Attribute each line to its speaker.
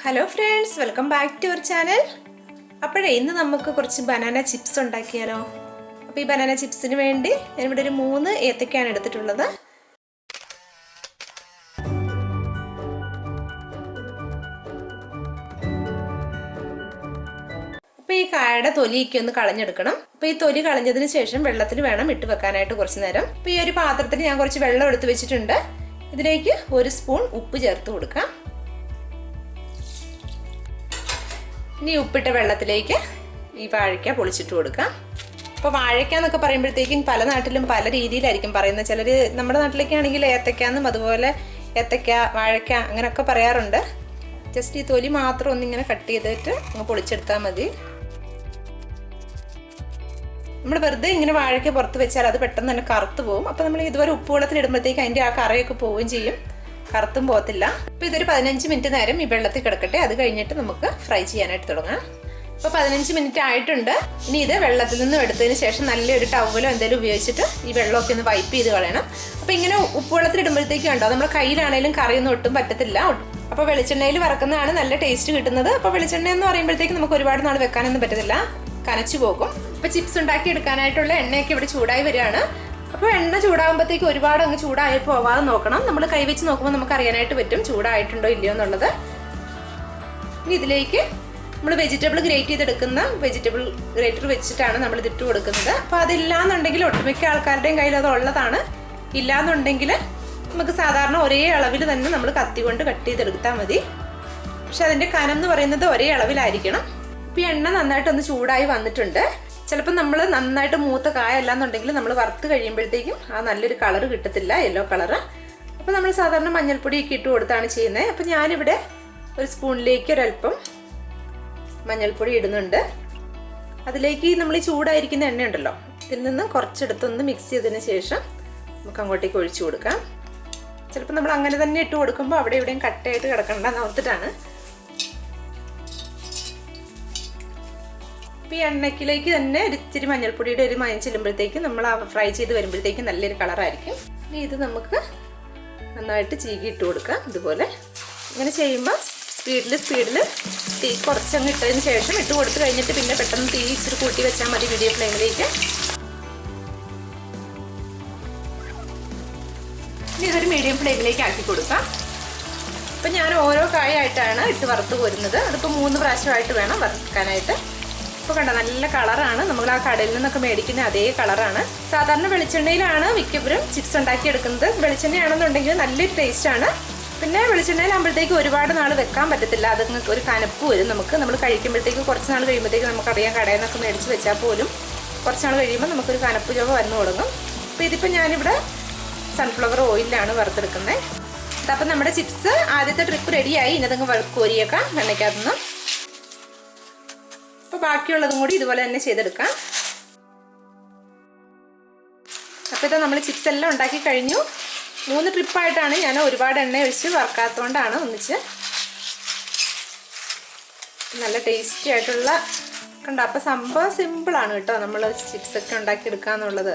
Speaker 1: Hello friends, welcome back to our channel. അപ്പോഴേ ഇന്ന് നമുക്ക് കുറച്ച് ബനാന ചിപ്സ് ഉണ്ടാക്കിയാലോ. അപ്പോൾ ഈ ബനാന ചിപ്സിന് വേണ്ടി ഞാനിവിടെ ഒരു 3 ഏത്തയ്ക്കാണ് എടുത്തിട്ടുള്ളത്. അപ്പോൾ ഈ കായയുടെ തൊലിയൊക്കെ ഒന്ന് കളഞ്ഞെടുക്കണം. അപ്പോൾ ഈ തൊലി കളഞ്ഞതിന് ശേഷം വെള്ളത്തിൽ വേണം ഇട്ട് വെക്കാനായിട്ട് കുറച്ച് നേരം. അപ്പോൾ ഈ ഒരു പാത്രത്തിൽ ഞാൻ കുറച്ച് വെള്ളം എടുത്ത് വെച്ചിട്ടുണ്ട്. ഇതിലേക്ക് 1 സ്പൂൺ ഉപ്പ് ചേർത്ത് കൊടുക്കാം. ഇനി ഉപ്പിട്ട വെള്ളത്തിലേക്ക് ഈ വാഴയ്ക്ക പൊളിച്ചിട്ട് കൊടുക്കാം. അപ്പോൾ വാഴയ്ക്ക എന്നൊക്കെ പറയുമ്പോഴത്തേക്കും പല നാട്ടിലും പല രീതിയിലായിരിക്കും പറയുന്നത്. ചിലർ നമ്മുടെ നാട്ടിലേക്ക് ആണെങ്കിൽ ഏത്തയ്ക്കാന്നും അതുപോലെ ഏത്തയ്ക്ക, വാഴയ്ക്ക അങ്ങനെയൊക്കെ പറയാറുണ്ട്. ജസ്റ്റ് ഈ തൊലി മാത്രം ഒന്നിങ്ങനെ കട്ട് ചെയ്തിട്ട് അങ്ങ് പൊളിച്ചെടുത്താൽ മതി. നമ്മൾ വെറുതെ ഇങ്ങനെ വാഴയ്ക്ക പുറത്ത് വെച്ചാൽ അത് പെട്ടെന്ന് തന്നെ കറുത്ത് പോകും. അപ്പോൾ നമ്മൾ ഇതുവരെ ഉപ്പ് വെള്ളത്തിൽ ഇടുമ്പോഴത്തേക്ക് അതിൻ്റെ ആ കറയൊക്കെ പോവുകയും ചെയ്യും, കറുത്തും പോകത്തില്ല. അപ്പോൾ ഇതൊരു 15 മിനിറ്റ് നേരം ഈ വെള്ളത്തിൽ കിടക്കട്ടെ. അത് കഴിഞ്ഞിട്ട് നമുക്ക് ഫ്രൈ ചെയ്യാനായിട്ട് തുടങ്ങാം. ഇപ്പോൾ 15 മിനിറ്റ് ആയിട്ടുണ്ട്. ഇനി ഇത് വെള്ളത്തിൽ നിന്നും എടുത്തതിന് ശേഷം നല്ലൊരു ടവലോ എന്തെങ്കിലും ഉപയോഗിച്ചിട്ട് ഈ വെള്ളമൊക്കെ ഒന്ന് വൈപ്പ് ചെയ്ത് കളയണം. അപ്പോൾ ഇങ്ങനെ ഉപ്പ് വെള്ളത്തിൽ ഇടുമ്പോഴത്തേക്കും ഉണ്ടോ നമ്മുടെ കയ്യിലാണെങ്കിലും കറിയൊന്നും ഒട്ടും പറ്റത്തില്ല. അപ്പോൾ വെളിച്ചെണ്ണയിൽ വറക്കുന്നതാണ് നല്ല ടേസ്റ്റ് കിട്ടുന്നത്. അപ്പോൾ വെളിച്ചെണ്ണ എന്ന് പറയുമ്പോഴത്തേക്കും നമുക്ക് ഒരുപാട് നാൾ വെക്കാനൊന്നും പറ്റത്തില്ല, കനച്ചു പോകും. അപ്പോൾ ചിപ്സ് ഉണ്ടാക്കി എടുക്കാനായിട്ടുള്ള എണ്ണയൊക്കെ ഇവിടെ ചൂടായി വരികയാണ്. അപ്പോൾ എണ്ണ ചൂടാകുമ്പോഴത്തേക്ക് ഒരുപാട് അങ്ങ് ചൂടായി പോവാതെ നോക്കണം. നമ്മൾ കൈവച്ച് നോക്കുമ്പോൾ നമുക്ക് അറിയാനായിട്ട് പറ്റും ചൂടായിട്ടുണ്ടോ ഇല്ലയോ എന്നുള്ളത്. ഇനി ഇതിലേക്ക് നമ്മൾ വെജിറ്റബിൾ ഗ്രേറ്റ് ചെയ്തെടുക്കുന്ന വെജിറ്റബിൾ ഗ്രേറ്റർ വെച്ചിട്ടാണ് നമ്മൾ ഇതിട്ട് കൊടുക്കുന്നത്. അപ്പോൾ അതില്ലാന്നുണ്ടെങ്കിൽ ഒട്ടുമിക്ക ആൾക്കാരുടെയും കയ്യിൽ അത് ഉള്ളതാണ്. ഇല്ലാന്നുണ്ടെങ്കിൽ നമുക്ക് സാധാരണ ഒരേ അളവിൽ തന്നെ നമ്മൾ കത്തി കൊണ്ട് കട്ട് ചെയ്തെടുത്താൽ മതി. പക്ഷെ അതിൻ്റെ കനം എന്ന് പറയുന്നത് ഒരേ അളവിലായിരിക്കണം. ഇപ്പോൾ ഈ എണ്ണ നന്നായിട്ടൊന്ന് ചൂടായി വന്നിട്ടുണ്ട്. ചിലപ്പോൾ നമ്മൾ നന്നായിട്ട് മൂത്ത കായ അല്ലാന്നുണ്ടെങ്കിൽ നമ്മൾ വറുത്ത് കഴിയുമ്പോഴത്തേക്കും ആ നല്ലൊരു കളറ് കിട്ടത്തില്ല, യെല്ലോ കളറ്. അപ്പോൾ നമ്മൾ സാധാരണ മഞ്ഞൾപ്പൊടിയൊക്കെ ഇട്ട് കൊടുത്താണ് ചെയ്യുന്നത്. അപ്പോൾ ഞാനിവിടെ ഒരു സ്പൂണിലേക്ക് ഒരല്പം മഞ്ഞൾപ്പൊടി ഇടുന്നുണ്ട്. അതിലേക്ക് നമ്മൾ ഈ ചൂടായിരിക്കുന്ന എണ്ണ ഉണ്ടല്ലോ, ഇതിൽ നിന്ന് കുറച്ചെടുത്തൊന്ന് മിക്സ് ചെയ്തതിന് ശേഷം നമുക്ക് അങ്ങോട്ടേക്ക് ഒഴിച്ചു കൊടുക്കാം. ചിലപ്പോൾ നമ്മൾ അങ്ങനെ തന്നെ ഇട്ട് കൊടുക്കുമ്പോൾ അവിടെ ഇവിടെയും കട്ടയായിട്ട് കിടക്കണ്ടെന്ന് ഓർത്തിട്ടാണ്. ഈ എണ്ണയ്ക്കിലേക്ക് തന്നെ ഇച്ചിരി മഞ്ഞൾപ്പൊടിയുടെ ഒരു മയം ചെല്ലുമ്പോഴത്തേക്കും നമ്മൾ ഫ്രൈ ചെയ്ത് വരുമ്പോഴത്തേക്കും നല്ലൊരു കളറായിരിക്കും. ഇനി ഇത് നമുക്ക് നന്നായിട്ട് ചീകി ഇട്ട് കൊടുക്കാം. ഇതുപോലെ ഇങ്ങനെ ചെയ്യുമ്പോൾ സ്പീഡിൽ തീ കുറച്ചങ്ങ് ഇട്ടതിന് ശേഷം ഇട്ട് കൊടുത്ത് കഴിഞ്ഞിട്ട് പിന്നെ പെട്ടെന്ന് തീ ഇച്ചിരി കൂട്ടി വെച്ചാൽ മതി മീഡിയം ഫ്ലെയിമിലേക്ക്. ഇനി ഇതൊരു മീഡിയം ഫ്ലെയിമിലേക്ക് ആക്കി കൊടുക്കാം. അപ്പം ഞാൻ ഓരോ കായായിട്ടാണ് ഇട്ട് വറുത്ത് പോരുന്നത്. അതിപ്പോൾ 3 പ്രാവശ്യമായിട്ട് വേണം വറുക്കാനായിട്ട്. ഇപ്പോൾ കണ്ട നല്ല കളറാണ്. നമ്മൾ ആ കടയിൽ നിന്നൊക്കെ മേടിക്കുന്ന അതേ കളറാണ്. സാധാരണ വെളിച്ചെണ്ണയിലാണ് മിക്കവരും ചിപ്സ് ഉണ്ടാക്കിയെടുക്കുന്നത്. വെളിച്ചെണ്ണയാണെന്നുണ്ടെങ്കിൽ നല്ലൊരു ടേസ്റ്റാണ്. പിന്നെ വെളിച്ചെണ്ണയിലാകുമ്പോഴത്തേക്ക് ഒരുപാട് നാൾ വെക്കാൻ പറ്റത്തില്ല, അത് ഒരു കനപ്പ് വരും. നമ്മൾ കഴിക്കുമ്പോഴത്തേക്ക് കുറച്ച് നാൾ കഴിയുമ്പോഴത്തേക്ക് നമുക്കറിയാം, കടയിൽ നിന്നൊക്കെ മേടിച്ച് വെച്ചാൽ പോലും കുറച്ച് നാൾ കഴിയുമ്പോൾ നമുക്കൊരു കനപ്പ് ചുവ വന്നു തുടങ്ങും. അപ്പോൾ ഇതിപ്പോൾ ഞാനിവിടെ സൺഫ്ലവർ ഓയിലാണ് വറുത്തെടുക്കുന്നത്. അപ്പം നമ്മുടെ ചിപ്സ് ആദ്യത്തെ ട്രിപ്പ് റെഡിയായി. ഇനി അതങ്ങ് കോരിയേക്കാം എണ്ണയ്ക്കകത്തുനിന്ന്. അപ്പോൾ ബാക്കിയുള്ളതും കൂടി ഇതുപോലെ തന്നെ ചെയ്തെടുക്കാം. അപ്പോൾ ഇത് നമ്മൾ ചിപ്സ് എല്ലാം ഉണ്ടാക്കി കഴിഞ്ഞു. 3 ട്രിപ്പായിട്ടാണ്. ഞാൻ ഒരുപാട് എണ്ണ ഒഴിച്ച് വറുക്കാത്തതുകൊണ്ടാണ് ഒന്നിച്ച്. നല്ല ടേസ്റ്റി ആയിട്ടുള്ള കണ്ടോ. അപ്പോൾ സംഭവം സിമ്പിളാണ് കേട്ടോ, നമ്മൾ ചിപ്സൊക്കെ ഉണ്ടാക്കിയെടുക്കുക എന്നുള്ളത്.